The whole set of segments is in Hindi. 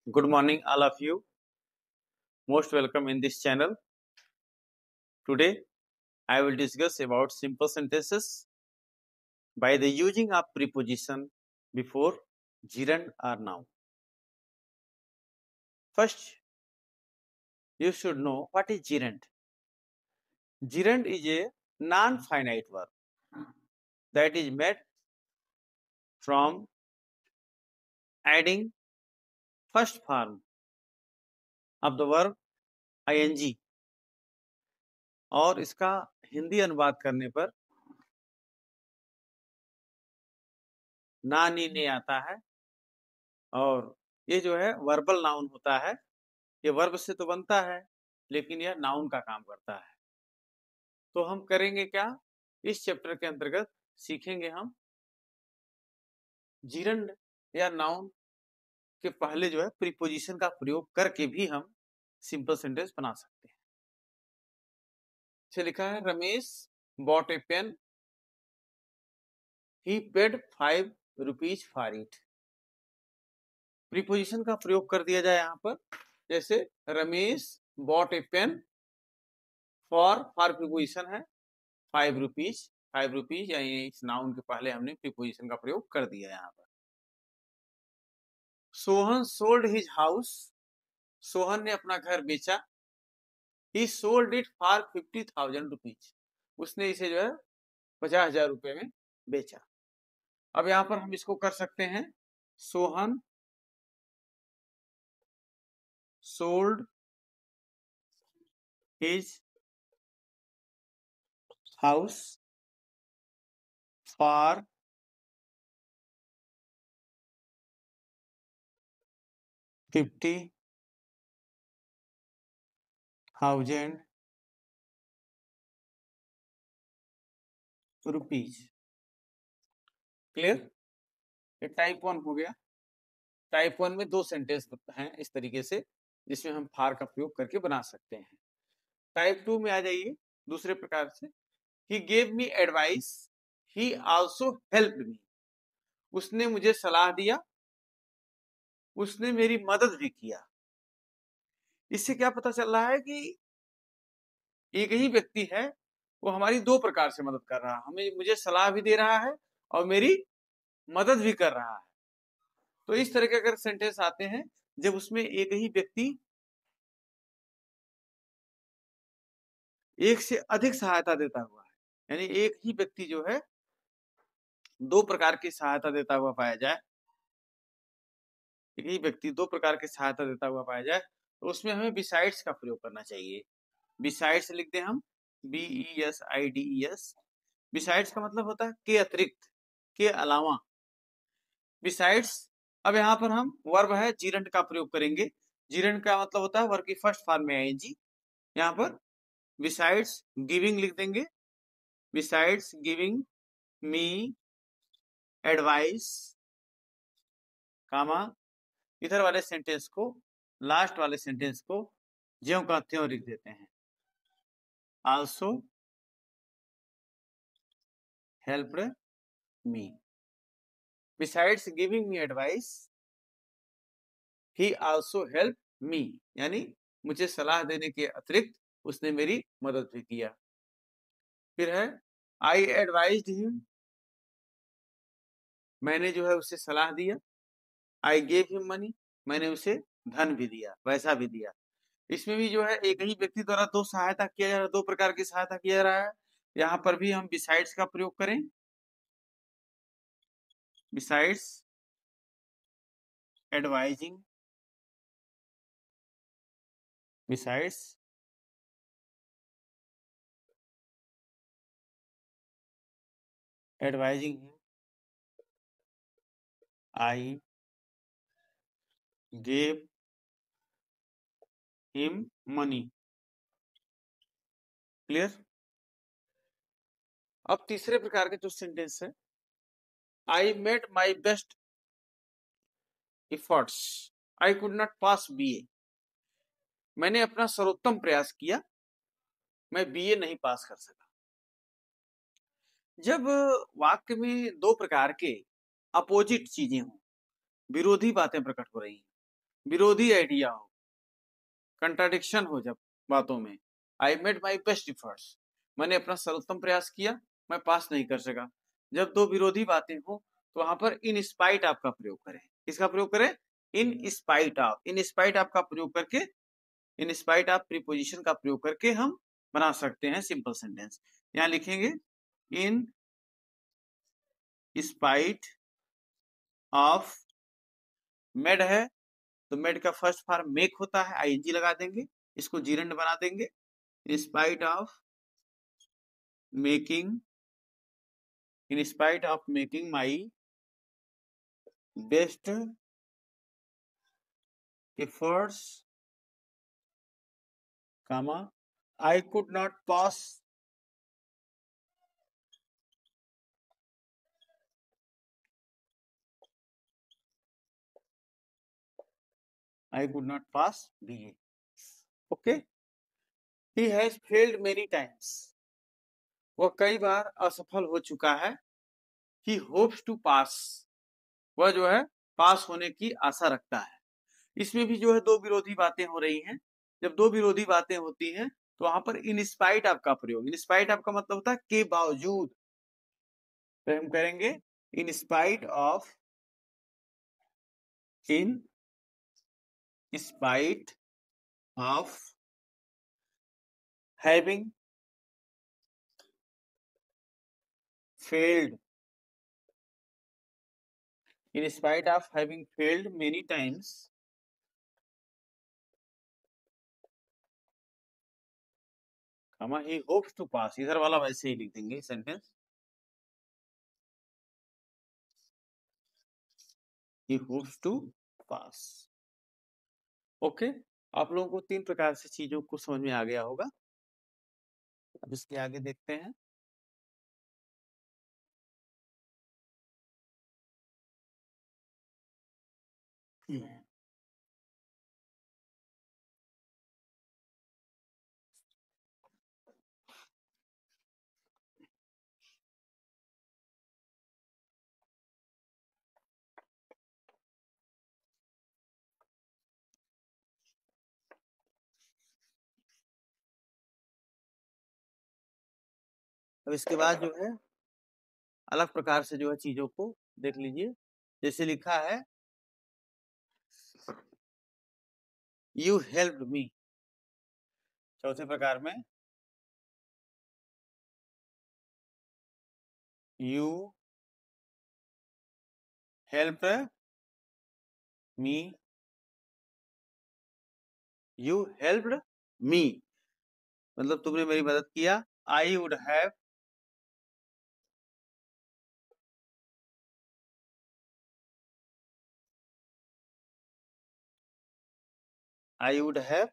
Good morning, all of you. Most welcome in this channel. Today, I will discuss about simple sentences by the using of preposition before gerund or noun. First, you should know what is gerund. Gerund is a non-finite verb that is made from adding first form of the verb ing और इसका हिंदी अनुवाद करने पर ना नी ने आता है और ये जो है वर्बल नाउन होता है। ये वर्ब से तो बनता है लेकिन यह नाउन का काम करता है। तो हम करेंगे क्या, इस चैप्टर के अंतर्गत सीखेंगे हम जिरंड या नाउन के पहले जो है प्रीपोजिशन का प्रयोग करके भी हम सिंपल सेंटेंस बना सकते हैं। इसे लिखा है Ramesh bought a pen, he paid 5 rupees for it. Preposition का प्रयोग कर दिया जाए यहाँ पर, जैसे Ramesh bought a pen, for preposition है 5 रुपीज, 5 रुपीज यानी इस नाउन के पहले हमने प्रीपोजिशन का प्रयोग कर दिया यहाँ पर। Sohan sold his house, Sohan ने अपना घर बेचा। ही सोल्ड इट फॉर 50,000 रुपीज, उसने इसे जो है 50,000 रुपए में बेचा। अब यहाँ पर हम इसको कर सकते हैं, Sohan sold his house for 50,000 rupees. Clear? ये टाइप 1 हो गया। टाइप 1 में 2 सेंटेंस हैं इस तरीके से जिसमें हम फॉर का प्रयोग करके बना सकते हैं। टाइप 2 में आ जाइए दूसरे प्रकार से, he gave me advice, he also helped me, उसने मुझे सलाह दिया, उसने मेरी मदद भी किया। इससे क्या पता चल रहा है कि एक ही व्यक्ति है, वो हमारी 2 प्रकार से मदद कर रहा है, हमें मुझे सलाह भी दे रहा है और मेरी मदद भी कर रहा है। तो इस तरह के अगर सेंटेंस आते हैं जब उसमें एक ही व्यक्ति एक से अधिक सहायता देता हुआ है, यानी एक ही व्यक्ति जो है 2 प्रकार की सहायता देता हुआ पाया जाए, एक ही व्यक्ति 2 प्रकार की सहायता देता हुआ पाया जाए, तो उसमें हमें बिसाइड्स का प्रयोग करना चाहिए। बिसाइड्स लिखते हैं हम BESIDES। बिसाइड्स का मतलब होता है के अतिरिक्त, के अलावा। बिसाइड्स, अब यहाँ पर हम वर्ब है जिरंड का प्रयोग करेंगे। जिरंड का मतलब होता है वर्ब की फर्स्ट फॉर्म में आईएनजी। यहाँ पर बिसाइड्स गिविंग लिख देंगे, बिसाइड्स गिविंग मी एडवाइस, कामा इधर वाले सेंटेंस को, लास्ट वाले सेंटेंस को ज्यों का त्यों लिख देते हैं। Also helped me, besides giving me advice ही आल्सो हेल्प मी, यानी मुझे सलाह देने के अतिरिक्त उसने मेरी मदद भी किया। फिर है आई एडवाइज्ड हिम, मैंने जो है उसे सलाह दिया। आई गेव हिम मनी, मैंने उसे धन भी दिया, पैसा भी दिया। इसमें भी जो है एक ही व्यक्ति द्वारा 2 सहायता किया जा रहा है, 2 प्रकार की सहायता किया जा रहा है। यहाँ पर भी हम बिसाइड्स का प्रयोग करें, besides advising, besides advising him I gave him money. Clear? अब तीसरे प्रकार के जो सेंटेंस है, I made my best efforts, I could not pass BA, मैंने अपना सर्वोत्तम प्रयास किया, मैं बीए नहीं पास कर सका। जब वाक्य में 2 प्रकार के अपोजिट चीजें हों, विरोधी बातें प्रकट हो रही हैं, विरोधी आइडिया हो, कंट्राडिक्शन हो जब बातों में, I made my best efforts, मैंने अपना सर्वोत्तम प्रयास किया, मैं पास नहीं कर सका। जब दो विरोधी बातें हो तो वहां पर इन स्पाइट ऑफ का प्रयोग करें। किसका प्रयोग करें? In spite of. In spite of का प्रयोग करके, इन स्पाइट ऑफ प्रीपोजिशन का प्रयोग करके हम बना सकते हैं सिंपल सेंटेंस। यहां लिखेंगे इन स्पाइट ऑफ, मेड है तो मेड का फर्स्ट फॉर्म मेक होता है, आईएनजी लगा देंगे, इसको जीरंड बना देंगे। In spite of making, in spite of making my best efforts, comma, I could not pass, I could not pass BA. Okay, he has failed many times, वह कई बार असफल हो चुका है। he hopes to pass, वह जो है पास होने की आशा रखता है। इसमें भी जो है दो विरोधी बातें हो रही हैं। जब दो विरोधी बातें होती हैं तो वहां पर इन स्पाइट ऑफ का प्रयोग, इन स्पाइट ऑफ का मतलब होता है के बावजूद, तो हम करेंगे in spite of, in spite of having failed, in spite of having failed many times, comma, he hopes to pass, इधर वाला वैसे ही लिख देंगे sentence, he hopes to pass। Okay, आप लोगों को तीन प्रकार से चीजों को समझ में आ गया होगा। अब इसके आगे देखते हैं। अब इसके बाद जो है अलग प्रकार से जो है चीजों को देख लीजिए। जैसे लिखा है यू हेल्प मी, चौथे प्रकार में you help me, you helped me मतलब तुमने मेरी मदद किया। आई would have, I would have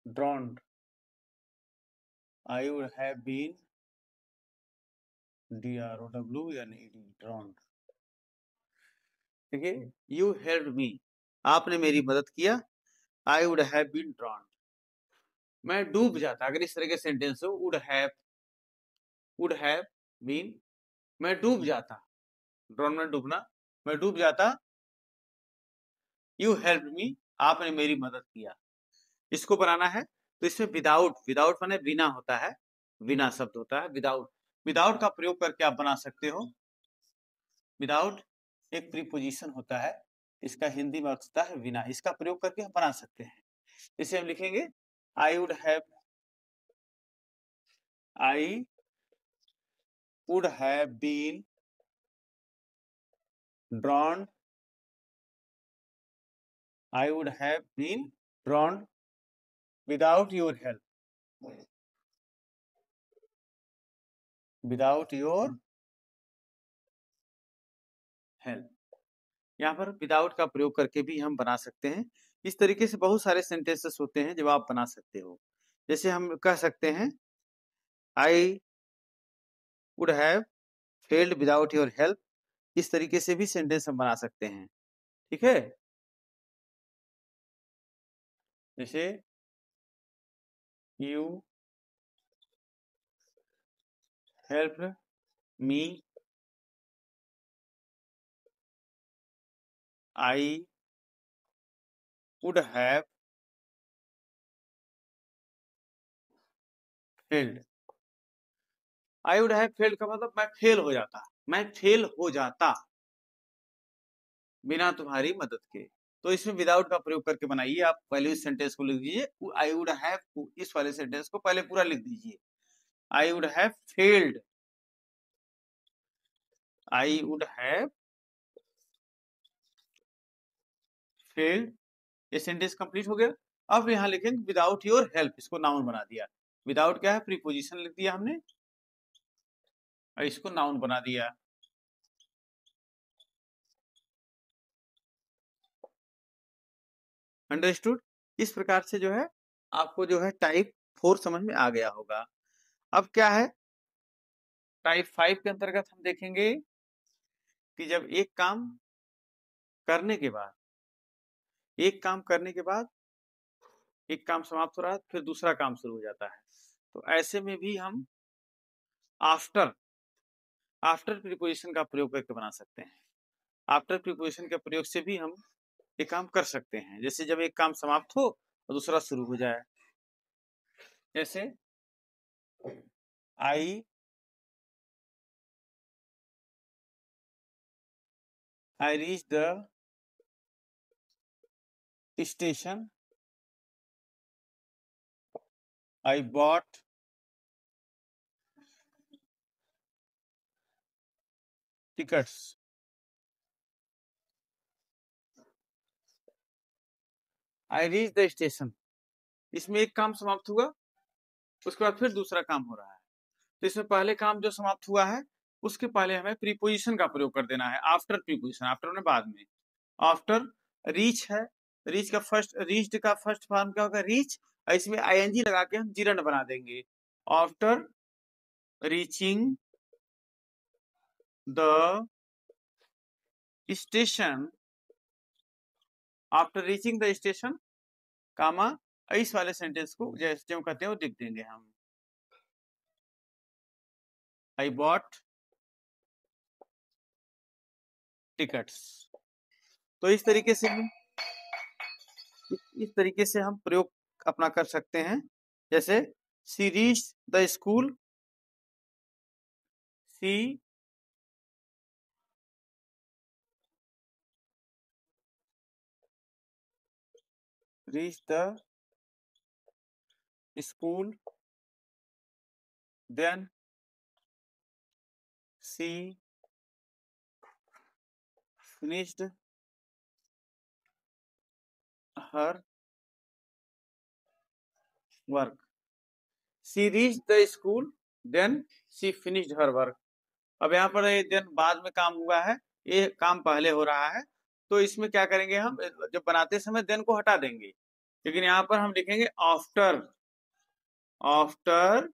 drowned, I would have been drowned, drowned। ठीक है, you helped me, आपने मेरी मदद किया। I would have been drowned, मैं डूब जाता। अगर इस तरह के सेंटेंस हो, would have been, मैं डूब जाता, ड्रॉन में डूबना, मैं डूब जाता। You helped me, आपने मेरी मदद किया। इसको बनाना है तो इसमें विदाउट, विदाउट माने बिना होता है, बिना शब्द होता है विदाउट। विदाउट का प्रयोग करके आप बना सकते हो। विदाउट एक प्रीपोजिशन होता है, इसका हिंदी में अर्थ होता है बिना, इसका प्रयोग करके हम बना सकते हैं। इसे हम लिखेंगे I would have, I would have been drowned, I would have been drowned without your help, without your help. यहाँ पर विदाउट का प्रयोग करके भी हम बना सकते हैं। इस तरीके से बहुत सारे सेंटेंसेस होते हैं जो आप बना सकते हो। जैसे हम कह सकते हैं आई would have failed without your help, इस तरीके से भी सेंटेंस हम बना सकते हैं। ठीक है, जैसे you help me I would have failed. I would have failed का मतलब मैं फेल हो जाता, मैं फेल हो जाता बिना तुम्हारी मदद के। तो इसमें विदाउट का प्रयोग करके बनाइए। आप पहले इस सेंटेंस को लिख दीजिए, आई वुड हैव, इस वाले सेंटेंस को पहले पूरा लिख दीजिए। आई would have failed, I would have failed. ये सेंटेंस कंप्लीट हो गया। अब यहाँ लिखेंगे विदाउट योर हेल्प, इसको नाउन बना दिया। विदाउट क्या है, प्रीपोजिशन लिख दिया हमने और इसको नाउन बना दिया। अंडरस्टूड। इस प्रकार से जो है आपको जो है टाइप 4 समझ में आ गया होगा। अब क्या है, टाइप 5 के अंतर्गत हम देखेंगे कि जब एक काम करने के बाद, एक काम करने के बाद एक काम समाप्त हो रहा है, फिर दूसरा काम शुरू हो जाता है, तो ऐसे में भी हम आफ्टर, आफ्टर प्रीपोजिशन का प्रयोग करके बना सकते हैं। आफ्टर प्रीपोजिशन के प्रयोग से भी हम ये काम कर सकते हैं। जैसे जब एक काम समाप्त हो और दूसरा शुरू हो जाए, जैसे I reach the station, I bought tickets. I reach the station, इसमें एक काम समाप्त हुआ, उसके बाद फिर दूसरा काम हो रहा है। तो इसमें पहले काम जो समाप्त हुआ है उसके पहले हमें प्रीपोजिशन का प्रयोग कर देना है, आफ्टर प्रीपोजिशन। आफ्टर ने बाद में, आफ्टर रीच है, रीच का फर्स्ट, रीच्ड का फर्स्ट फॉर्म क्या होगा, रीच, और इसमें आईएनजी लगा के हम जिरंड बना देंगे। After reaching the station, after reaching the station comma, इस वाले सेंटेंस को जैसे जो कहते हैं वो लिख देंगे हम, आई बॉट टिकट्स। तो इस तरीके से हम, इस तरीके से हम प्रयोग अपना कर सकते हैं। जैसे she reach the school, she reach the school, then she finished her work. She reached the school, then she finished her work. अब यहाँ पर देन बाद में काम हुआ है, ये काम पहले हो रहा है, तो इसमें क्या करेंगे हम, जब बनाते समय देन को हटा देंगे, लेकिन यहाँ पर हम लिखेंगे after, after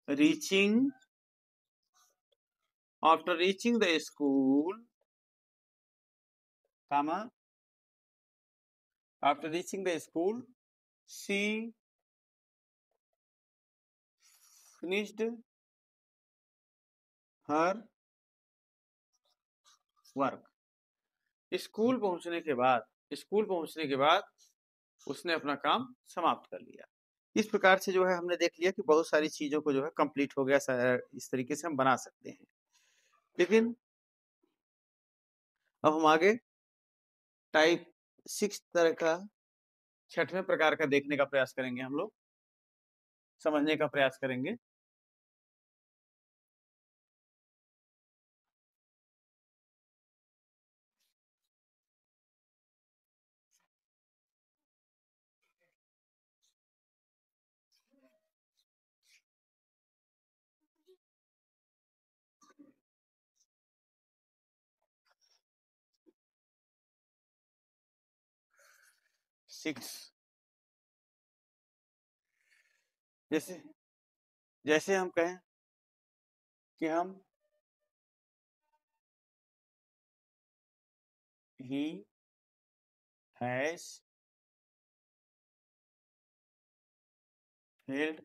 reaching, after reaching the school, comma, after reaching the school she finished her work. School पहुंचने के बाद, स्कूल पहुंचने के बाद उसने अपना काम समाप्त कर लिया। इस प्रकार से जो है हमने देख लिया कि बहुत सारी चीजों को जो है कंप्लीट हो गया, इस तरीके से हम बना सकते हैं। लेकिन अब हम आगे टाइप 6 तरह का, छठवें प्रकार का देखने का प्रयास करेंगे, हम लोग समझने का प्रयास करेंगे। सिक्स, जैसे जैसे हम कहें कि हम he has failed,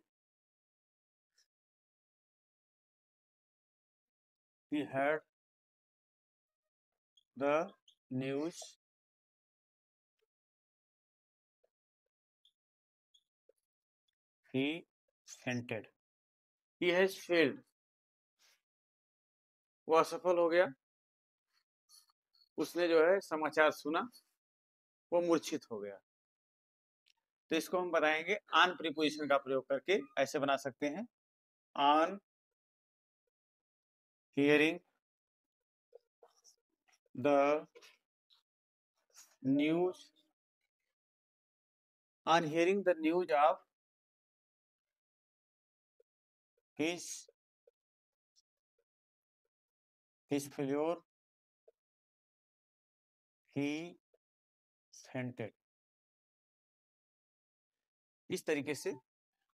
he had the news he fainted. He has failed. वो असफल हो गया, उसने जो है समाचार सुना, वो मूर्छित हो गया। तो इसको हम बनाएंगे ऑन प्रीपोजिशन का प्रयोग करके, ऐसे बना सकते हैं, on hearing the news, on hearing the news of his failure he fainted. इस तरीके से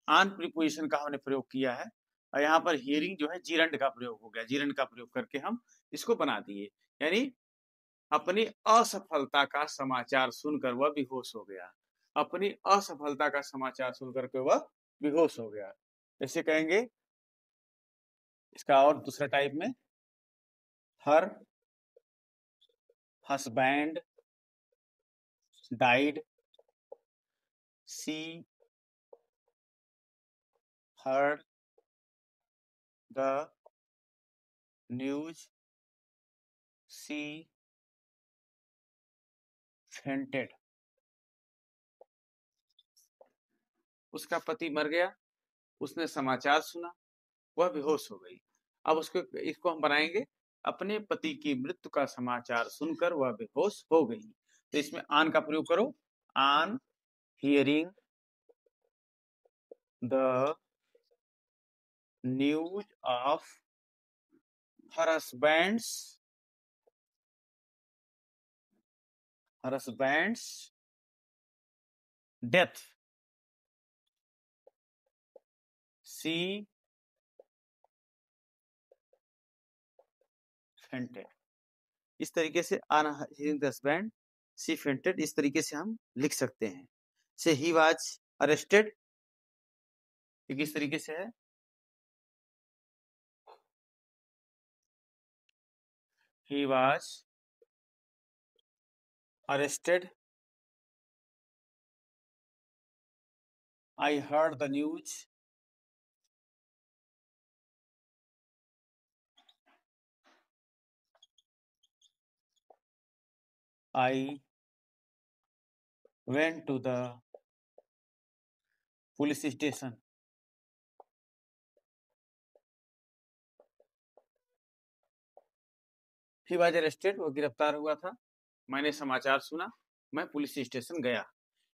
ऑन प्रीपोजिशन का हमने प्रयोग किया है, और यहाँ पर हियरिंग जो है जीरंड का प्रयोग हो गया, जीरंड का प्रयोग करके हम इसको बना दिए, यानी अपनी असफलता का समाचार सुनकर वह बेहोश हो गया, अपनी असफलता का समाचार सुनकर के वह बेहोश हो गया। ऐसे कहेंगे, इसका और दूसरा टाइप में, her husband died, she heard the news she fainted. उसका पति मर गया, उसने समाचार सुना, वह बेहोश हो गई। अब इसको हम बनाएंगे, अपने पति की मृत्यु का समाचार सुनकर वह बेहोश हो गई। तो इसमें ऑन का प्रयोग करो, on hearing the news of her husband's death she fainted. इस तरीके से on hearing the husband she fainted, इस तरीके से हम लिख सकते हैं। से he was arrested, ये किस तरीके से है, he was arrested, I heard the news, I went to the police station. He was arrested, वो गिरफ्तार हुआ था, मैंने समाचार सुना, मैं पुलिस स्टेशन गया,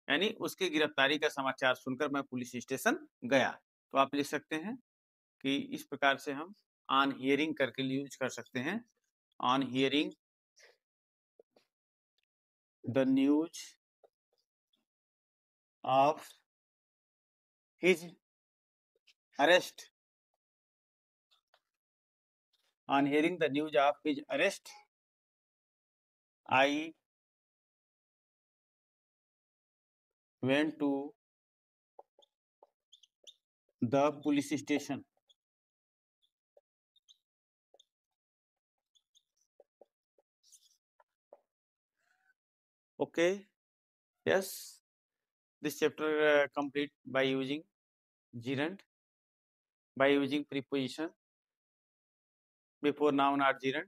यानी उसकी गिरफ्तारी का समाचार सुनकर मैं पुलिस स्टेशन गया। तो आप लिख सकते हैं कि इस प्रकार से हम ऑन हियरिंग करके यूज कर सकते हैं, on hearing the news of his arrest, on hearing the news of his arrest, I went to the police station. Okay, yes, this chapter complete by using gerund, by using preposition before noun or gerund.